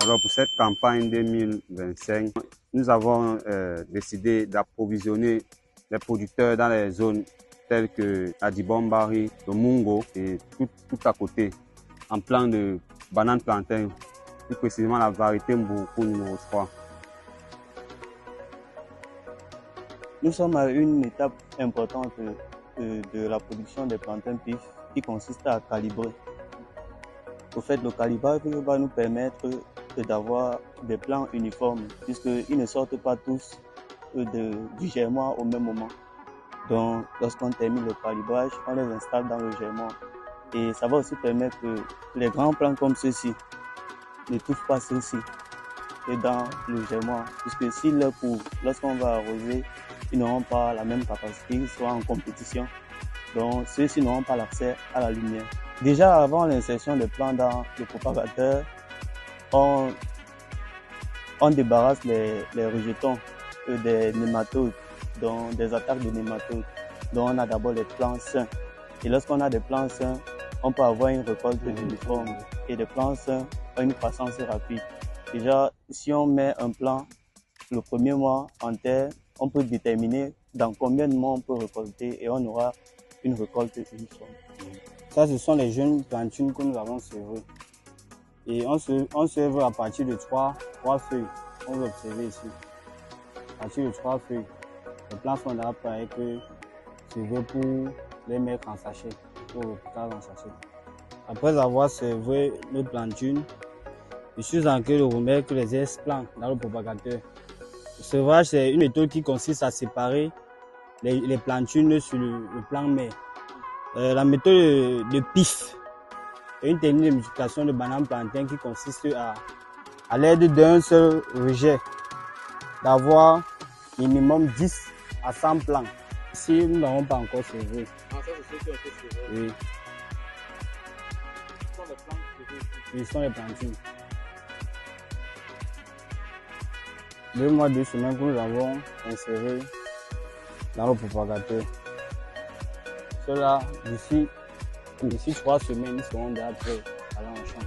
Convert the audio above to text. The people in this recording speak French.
Alors pour cette campagne 2025, nous avons décidé d'approvisionner les producteurs dans les zones telles que Adibombari, le Mungo et tout à côté, en plan de banane plantain, plus précisément la variété Mboukou numéro 3. Nous sommes à une étape importante de la production des plantains pif qui consiste à calibrer. Au fait, le calibrage va nous permettre d'avoir des plants uniformes puisqu'ils ne sortent pas tous du germoir au même moment. Donc, lorsqu'on termine le calibrage, on les installe dans le germoir. Et ça va aussi permettre que les grands plants comme ceux-ci ne touchent pas ceux-ci dans le germoir. Puisque s'ils leur couvrent, lorsqu'on va arroser, ils n'auront pas la même capacité, ils seront en compétition. Donc, ceux-ci n'auront pas l'accès à la lumière. Déjà, avant l'insertion des plants dans le propagateur, on débarrasse les rejetons des nématodes, donc des attaques de nématodes. Donc, on a d'abord les plants sains. Et lorsqu'on a des plants sains, on peut avoir une récolte uniforme. Et des plants sains ont une croissance rapide. Déjà, si on met un plant le premier mois en terre, on peut déterminer dans combien de mois on peut récolter et on aura une récolte uniforme. Ça, ce sont les jeunes plantunes que nous avons sevrées. Et on sève à partir de 3 feuilles. On peut observer ici. À partir de 3 feuilles. Les plants sont là prêts que sevrés pour les mettre en sachet, pour le piquage en sachet. Après avoir sévré les plantunes, je suis en train de remettre les explants dans le propagateur. Le sevrage, c'est une méthode qui consiste à séparer les plantunes sur le plan mère. La méthode de pif est une technique de multiplication de bananes plantain qui consiste à l'aide d'un seul rejet, d'avoir minimum 10 à 100 plants. Si nous n'avons pas encore sévré. Ah, ça c'est ceux qui ont été sévrés. Oui. Ce sont les plants sévrés. Oui, ce sont les plantines. 2 mois, 2 semaines que nous avons inséré dans le propagateur. Cela, d'ici 3 semaines, ils seront déjà prêts à aller en champ.